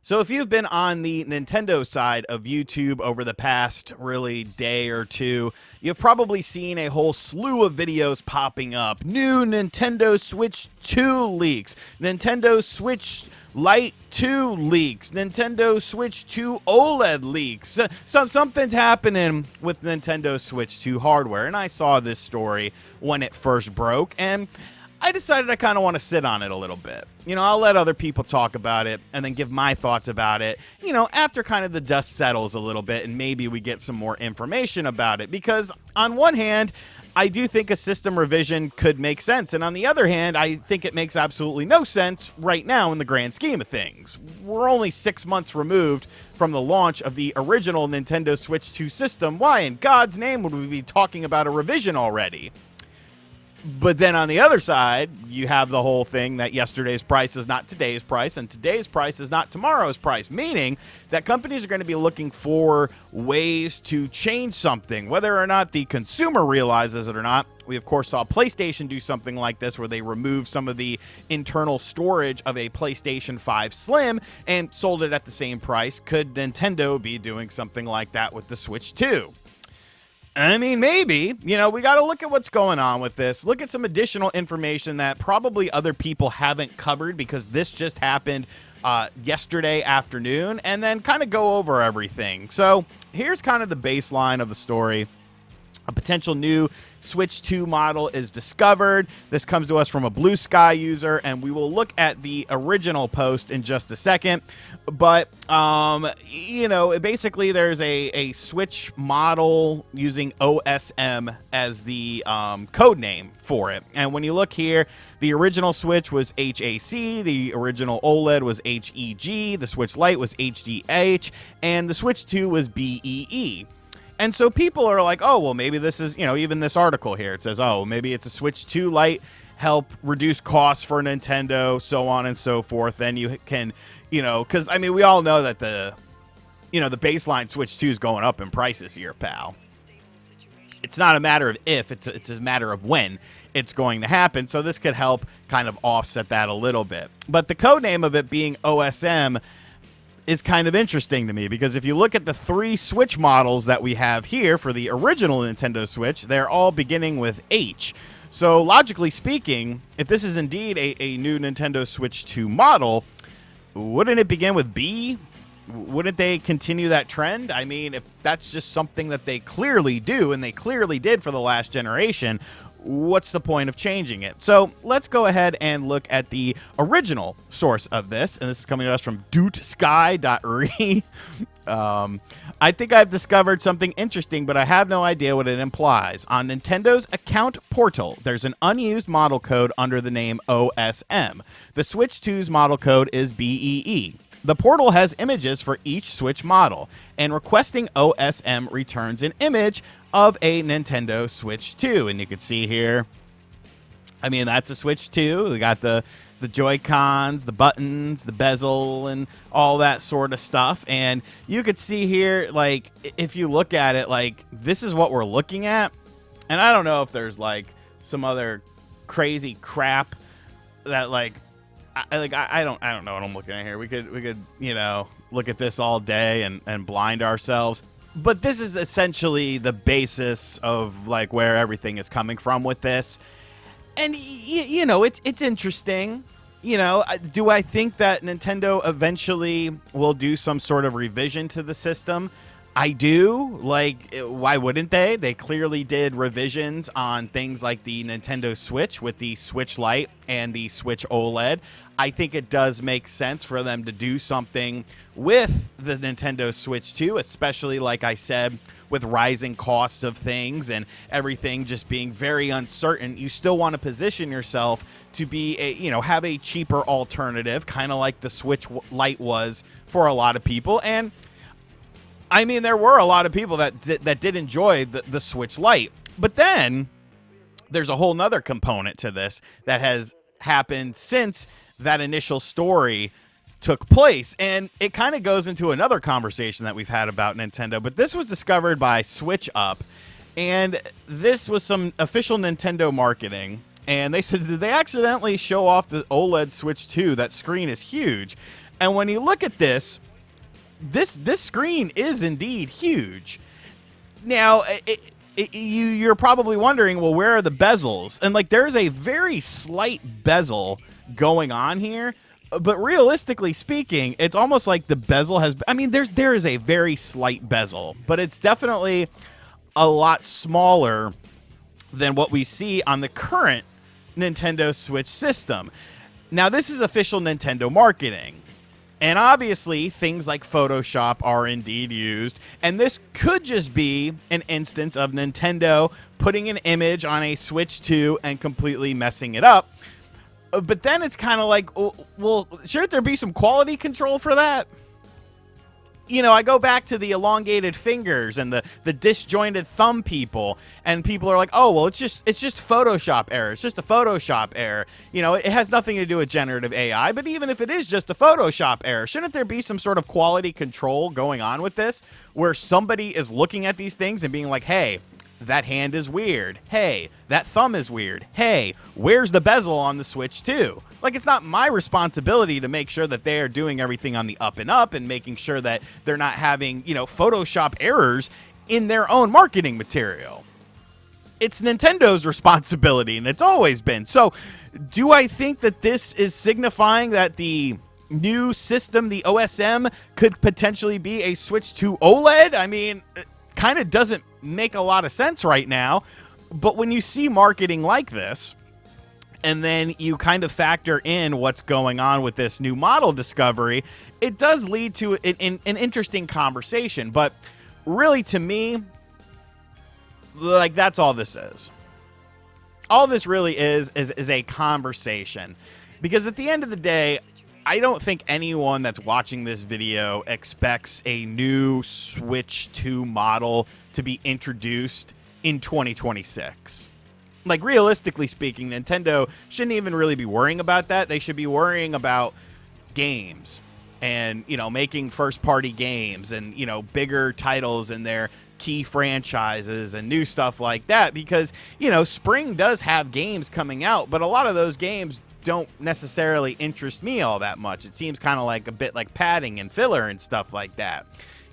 So if you've been on the Nintendo side of YouTube over the past really day or two, you've probably seen a whole slew of videos popping up. New Nintendo Switch 2 leaks, Nintendo Switch Lite 2 leaks, Nintendo Switch 2 OLED leaks. Something's happening with Nintendo Switch 2 hardware, and I saw this story when it first broke, and I decided I kind of want to sit on it a little bit. I'll let other people talk about it and then give my thoughts about it, after kind of the dust settles a little bit and maybe we get some more information about it. Because on one hand, I do think a system revision could make sense. And on the other hand, I think it makes absolutely no sense right now in the grand scheme of things. We're only 6 months removed from the launch of the original Nintendo Switch 2 system. Why in God's name would we be talking about a revision already? But then on the other side, you have the whole thing that yesterday's price is not today's price, and today's price is not tomorrow's price, meaning that companies are going to be looking for ways to change something, whether or not the consumer realizes it or not. We, of course, saw PlayStation do something like this, where they removed some of the internal storage of a PlayStation 5 Slim and sold it at the same price. Could Nintendo be doing something like that with the Switch 2? I mean, maybe. We got to look at what's going on with this. Look at some additional information that probably other people haven't covered, because this just happened yesterday afternoon, and then kind of go over everything. So here's kind of the baseline of the story. A potential new Switch 2 model is discovered. This comes to us from a Blue Sky user, and we will look at the original post in just a second. But, basically there's a Switch model using OSM as the code name for it. And when you look here, the original Switch was HAC, the original OLED was HEG, the Switch Lite was HDH, and the Switch 2 was BEE. And so people are like, oh, well, maybe this is, even this article here, it says, oh, maybe it's a Switch 2 Lite, help reduce costs for Nintendo, so on and so forth. Then you can, because, we all know that the baseline Switch 2 is going up in price this year, pal. It's not a matter of if, it's a matter of when it's going to happen. So this could help kind of offset that a little bit. But the code name of it being OSM is kind of interesting to me, because if you look at the 3 Switch models that we have here for the original Nintendo Switch, they're all beginning with H. So logically speaking, if this is indeed a new Nintendo Switch 2 model, wouldn't it begin with B? Wouldn't they continue that trend? If that's just something that they clearly do, and they clearly did for the last generation, what's the point of changing it? So let's go ahead and look at the original source of this. And this is coming to us from dutesky.re. I think I've discovered something interesting, but I have no idea what it implies. On Nintendo's account portal, there's an unused model code under the name OSM. The Switch 2's model code is BEE. The portal has images for each Switch model, and requesting OSM returns an image of a Nintendo Switch 2. And you can see here, that's a Switch 2. We got the Joy-Cons, the buttons, the bezel, and all that sort of stuff. And you could see here, if you look at it, this is what we're looking at. And I don't know if there's, some other crazy crap that, I don't know what I'm looking at here. We could look at this all day and blind ourselves. But this is essentially the basis of where everything is coming from with this. And it's interesting. Do I think that Nintendo eventually will do some sort of revision to the system? I do. Why wouldn't they? They clearly did revisions on things like the Nintendo Switch with the Switch Lite and the Switch OLED. I think it does make sense for them to do something with the Nintendo Switch 2, especially, like I said, with rising costs of things and everything just being very uncertain. You still want to position yourself to be have a cheaper alternative, kind of like the Switch Lite was for a lot of people. And there were a lot of people that did enjoy the Switch Lite. But then there's a whole nother component to this that has happened since that initial story took place. And it kind of goes into another conversation that we've had about Nintendo. But this was discovered by Switch Up. And this was some official Nintendo marketing. And they said, did they accidentally show off the OLED Switch 2? That screen is huge. And when you look at this screen is indeed huge. Now, you're probably wondering, well, where are the bezels? And like, there's a very slight bezel going on here, but realistically speaking, it's almost like the bezel has. I mean, there is a very slight bezel, but it's definitely a lot smaller than what we see on the current Nintendo Switch system. Now, this is official Nintendo marketing. And obviously, things like Photoshop are indeed used. And this could just be an instance of Nintendo putting an image on a Switch 2 and completely messing it up. But then it's kind of like, well, shouldn't there be some quality control for that? You know, I go back to the elongated fingers and the disjointed thumb people, and people are like, oh, well, it's just Photoshop error. It's just a Photoshop error. You know, it has nothing to do with generative AI, but even if it is just a Photoshop error, shouldn't there be some sort of quality control going on with this, where somebody is looking at these things and being like, hey, that hand is weird. Hey, that thumb is weird. Hey, where's the bezel on the Switch 2? Like, it's not my responsibility to make sure that they are doing everything on the up and up and making sure that they're not having, you know, Photoshop errors in their own marketing material. It's Nintendo's responsibility, and it's always been. So, do I think that this is signifying that the new system, the OSM, could potentially be a Switch 2 OLED? I mean, it kind of doesn't make a lot of sense right now. But when you see marketing like this, and then you kind of factor in what's going on with this new model discovery, it does lead to an interesting conversation. But really, to me, like, that's all this is. All this really is a conversation. Because at the end of the day, I don't think anyone that's watching this video expects a new Switch 2 model to be introduced in 2026. Like, realistically speaking, Nintendo shouldn't even really be worrying about that. They should be worrying about games and, you know, making first-party games and, you know, bigger titles in their key franchises and new stuff like that. Because, you know, spring does have games coming out, but a lot of those games don't necessarily interest me all that much. It seems kind of like a bit like padding and filler and stuff like that.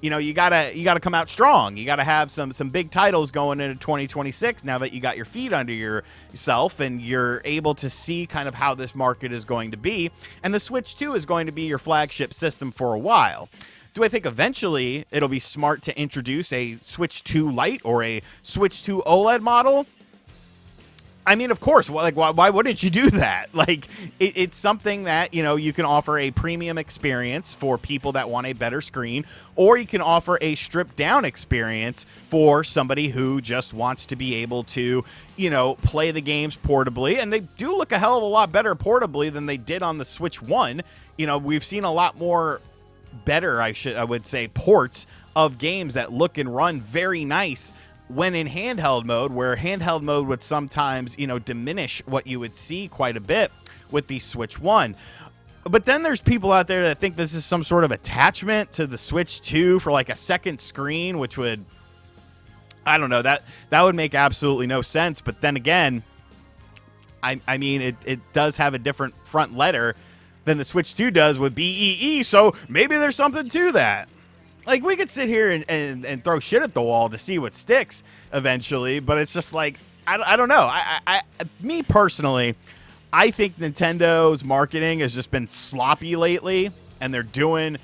You know, you gotta come out strong. You gotta have some big titles going into 2026 now that you got your feet under yourself and you're able to see kind of how this market is going to be. And the Switch 2 is going to be your flagship system for a while. Do I think eventually it'll be smart to introduce a Switch 2 Lite or a Switch 2 OLED model? I mean, of course, like, why wouldn't you do that? Like, it's something that, you know, you can offer a premium experience for people that want a better screen, or you can offer a stripped down experience for somebody who just wants to be able to, you know, play the games portably. And they do look a hell of a lot better portably than they did on the Switch 1. You know, we've seen a lot more better, I would say, ports of games that look and run very nice when in handheld mode, where handheld mode would sometimes, you know, diminish what you would see quite a bit with the Switch 1. But then there's people out there that think this is some sort of attachment to the Switch 2 for like a second screen, which would, I don't know, that would make absolutely no sense. But then again, I mean, it does have a different front letter than the Switch 2 does with BEE, so maybe there's something to that. Like, we could sit here and throw shit at the wall to see what sticks eventually, but it's just like, I don't know. Me personally, I think Nintendo's marketing has just been sloppy lately, and they're doing,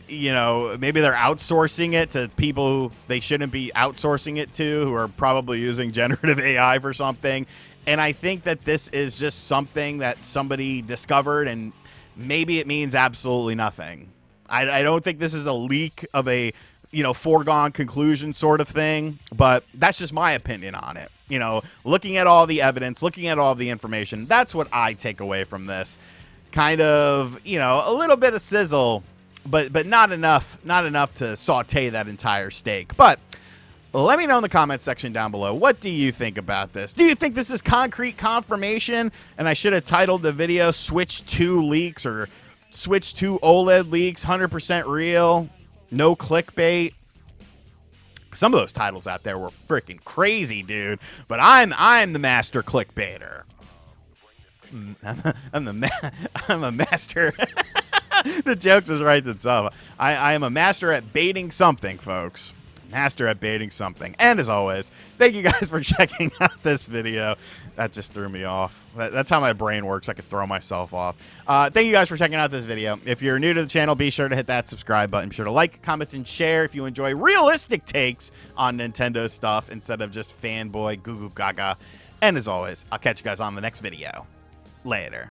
you know, maybe they're outsourcing it to people who they shouldn't be outsourcing it to, who are probably using generative AI for something. And I think that this is just something that somebody discovered, and maybe it means absolutely nothing. I don't think this is a leak of a, you know, foregone conclusion sort of thing, but that's just my opinion on it. You know, looking at all the evidence, looking at all the information, that's what I take away from this. Kind of, you know, a little bit of sizzle, but not enough to saute that entire steak. But let me know in the comments section down below. What do you think about this? Do you think this is concrete confirmation? And I should have titled the video Switch 2 Leaks or Switch 2 OLED Leaks, 100% real, no clickbait. Some of those titles out there were freaking crazy, dude. But I'm the master clickbaiter. I'm a master. The joke just writes itself. I am a master at baiting something, folks. Master at baiting something. And as always, thank you guys for checking out this video. That just threw me off. That's how my brain works. I could throw myself off. Thank you guys for checking out this video. If you're new to the channel, be sure to hit that subscribe button. Be sure to like, comment, and share if you enjoy realistic takes on Nintendo stuff instead of just fanboy goo goo gaga. And as always, I'll catch you guys on the next video. Later.